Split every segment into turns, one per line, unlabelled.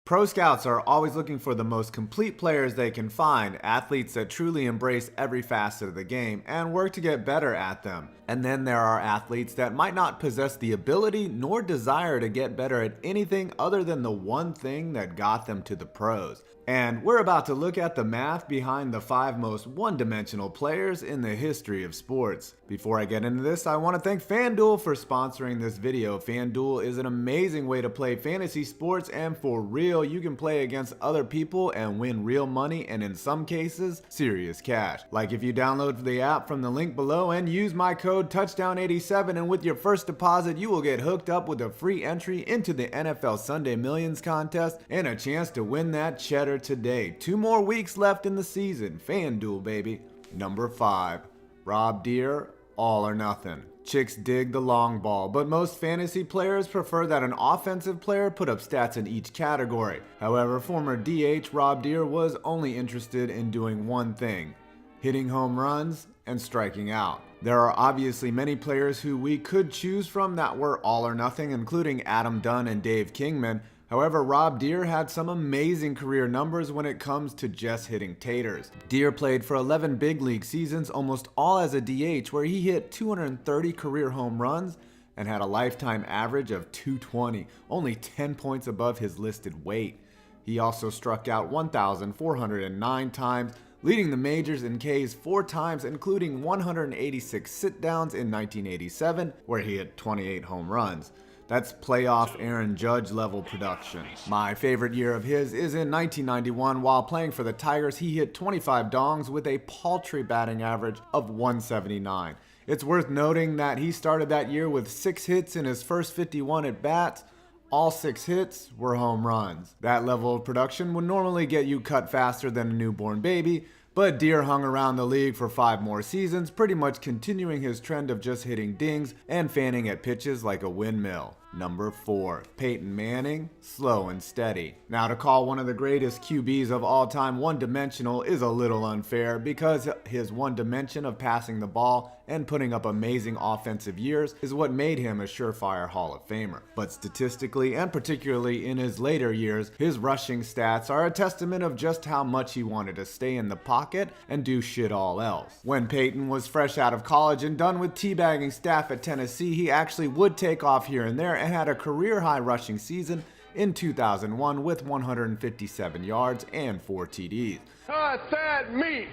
Pro scouts are always looking for the most complete players they can find, athletes that truly embrace every facet of the game and work to get better at them. And then there are athletes that might not possess the ability nor desire to get better at anything other than the one thing that got them to the pros. And we're about to look at the math behind the 5 most one-dimensional players in the history of sports. Before I get into this, I want to thank FanDuel for sponsoring this video. FanDuel is an amazing way to play fantasy sports, and for real, you can play against other people and win real money, and in some cases, serious cash. Like if you download the app from the link below and use my code Touchdown87, and with your first deposit, you will get hooked up with a free entry into the NFL Sunday Millions contest and a chance to win that cheddar today. 2 more weeks left in the season. FanDuel, baby. Number 5. Rob Deere, all or nothing. Chicks dig the long ball, but most fantasy players prefer that an offensive player put up stats in each category. However, former DH Rob Deere was only interested in doing one thing: hitting home runs and striking out. There are obviously many players who we could choose from that were all or nothing, including Adam Dunn and Dave Kingman. However, Rob Deere had some amazing career numbers when it comes to just hitting taters. Deere played for 11 big league seasons, almost all as a DH, where he hit 230 career home runs and had a lifetime average of 220, only 10 points above his listed weight. He also struck out 1,409 times, leading the majors in Ks 4 times, including 186 sit-downs in 1987, where he hit 28 home runs. That's playoff Aaron Judge level production. My favorite year of his is in 1991. While playing for the Tigers, he hit 25 dongs with a paltry batting average of 179. It's worth noting that he started that year with 6 hits in his first 51 at-bats. All 6 hits were home runs. That level of production would normally get you cut faster than a newborn baby, but Deere hung around the league for 5 more seasons, pretty much continuing his trend of just hitting dings and fanning at pitches like a windmill. Number 4. Peyton Manning, slow and steady. Now, to call one of the greatest QBs of all time one-dimensional is a little unfair, because his one dimension of passing the ball and putting up amazing offensive years is what made him a surefire Hall of Famer. But statistically, and particularly in his later years, his rushing stats are a testament of just how much he wanted to stay in the pocket and do shit all else. When Peyton was fresh out of college and done with teabagging staff at Tennessee, he actually would take off here and there and had a career-high rushing season in 2001 with 157 yards and 4 TDs.
Cut that meat!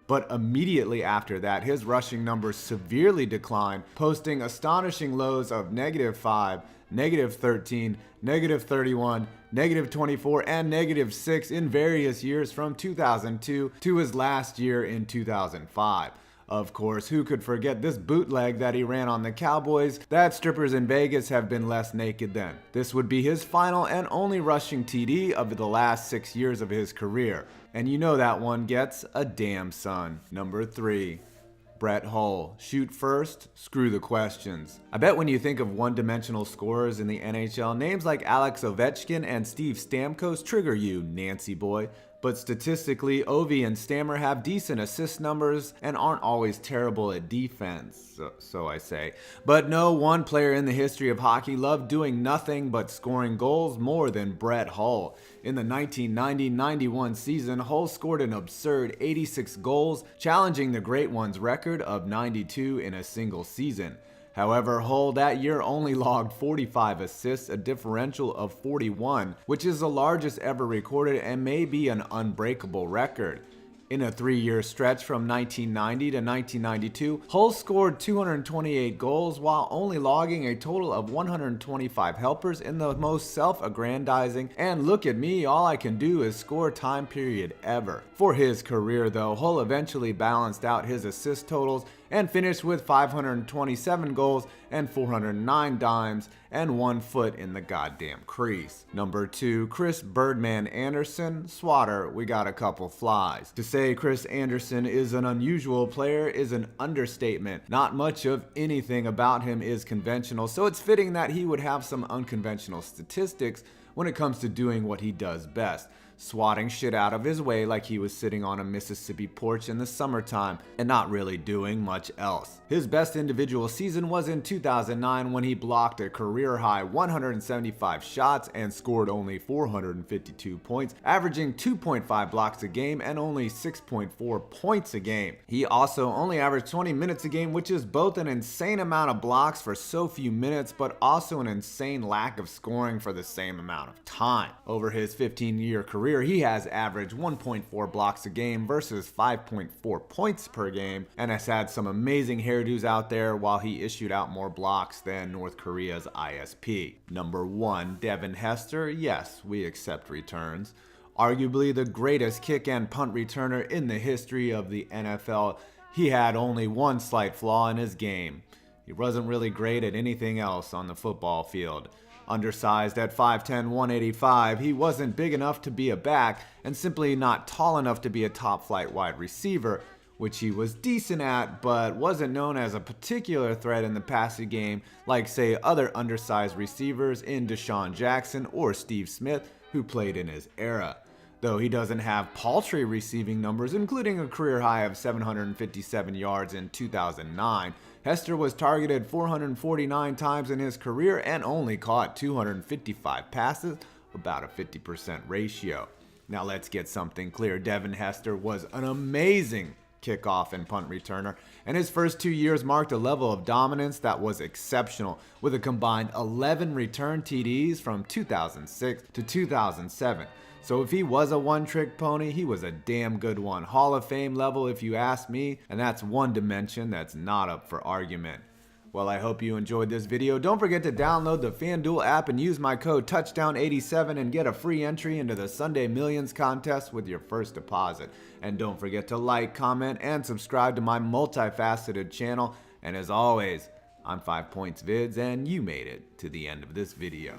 But immediately after that, his rushing numbers severely declined, posting astonishing lows of -5, -13, -31, -24, and -6 in various years from 2002 to his last year in 2005. Of course, who could forget this bootleg that he ran on the Cowboys that strippers in Vegas have been less naked than. This would be his final and only rushing TD of the last 6 years of his career. And you know that one gets a damn son. Number 3. Brett Hull, shoot first, screw the questions. I bet when you think of one-dimensional scorers in the NHL, names like Alex Ovechkin and Steve Stamkos trigger you, Nancy boy. But statistically, Ovi and Stammer have decent assist numbers and aren't always terrible at defense, so I say. But no one player in the history of hockey loved doing nothing but scoring goals more than Brett Hull. In the 1990-91 season, Hull scored an absurd 86 goals, challenging the Great One's record of 92 in a single season. However, Hull that year only logged 45 assists, a differential of 41, which is the largest ever recorded and may be an unbreakable record. In a 3-year stretch from 1990 to 1992, Hull scored 228 goals while only logging a total of 125 helpers in the most self-aggrandizing and look at me, all I can do is score time period ever. For his career though, Hull eventually balanced out his assist totals and finished with 527 goals and 409 dimes and 1 foot in the goddamn crease. Number 2, Chris Birdman Anderson, swatter, we got a couple flies. To say Chris Anderson is an unusual player is an understatement. Not much of anything about him is conventional, so it's fitting that he would have some unconventional statistics, when it comes to doing what he does best, swatting shit out of his way like he was sitting on a Mississippi porch in the summertime and not really doing much else. His best individual season was in 2009 when he blocked a career-high 175 shots and scored only 452 points, averaging 2.5 blocks a game and only 6.4 points a game. He also only averaged 20 minutes a game, which is both an insane amount of blocks for so few minutes, but also an insane lack of scoring for the same amount of time. Over his 15-year career, he has averaged 1.4 blocks a game versus 5.4 points per game, and has had some amazing hairdos out there while he issued out more blocks than North Korea's ISP. Number 1, Devin Hester. Yes, we accept returns. Arguably the greatest kick and punt returner in the history of the NFL, he had only one slight flaw in his game. He wasn't really great at anything else on the football field. Undersized at 5'10", 185, he wasn't big enough to be a back and simply not tall enough to be a top-flight wide receiver, which he was decent at, but wasn't known as a particular threat in the passing game like, say, other undersized receivers in Deshaun Jackson or Steve Smith, who played in his era. Though he doesn't have paltry receiving numbers, including a career high of 757 yards in 2009, Hester was targeted 449 times in his career and only caught 255 passes, about a 50% ratio. Now let's get something clear. Devin Hester was an amazing kickoff and punt returner, and his first 2 years marked a level of dominance that was exceptional, with a combined 11 return TDs from 2006 to 2007. So if he was a one-trick pony, he was a damn good one. Hall of Fame level if you ask me, and that's one dimension that's not up for argument. Well, I hope you enjoyed this video. Don't forget to download the FanDuel app and use my code Touchdown87 and get a free entry into the Sunday Millions contest with your first deposit. And don't forget to like, comment, and subscribe to my multifaceted channel. And as always, I'm 5 Points Vids, and you made it to the end of this video.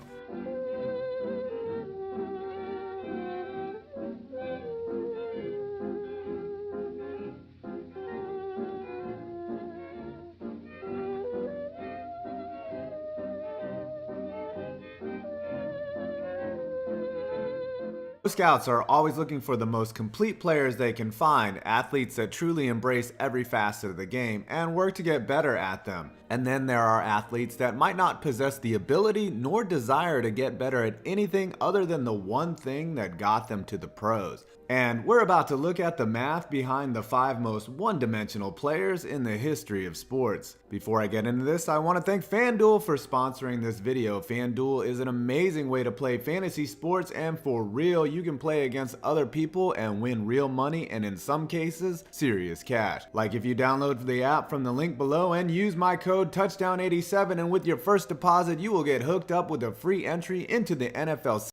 Scouts are always looking for the most complete players they can find, athletes that truly embrace every facet of the game and work to get better at them. And then there are athletes that might not possess the ability nor desire to get better at anything other than the one thing that got them to the pros. And we're about to look at the math behind the 5 most one-dimensional players in the history of sports. Before I get into this, I want to thank FanDuel for sponsoring this video. FanDuel is an amazing way to play fantasy sports, and for real, you can play against other people and win real money, and in some cases, serious cash. Like if you download the app from the link below and use my code Touchdown87, and with your first deposit, you will get hooked up with a free entry into the NFL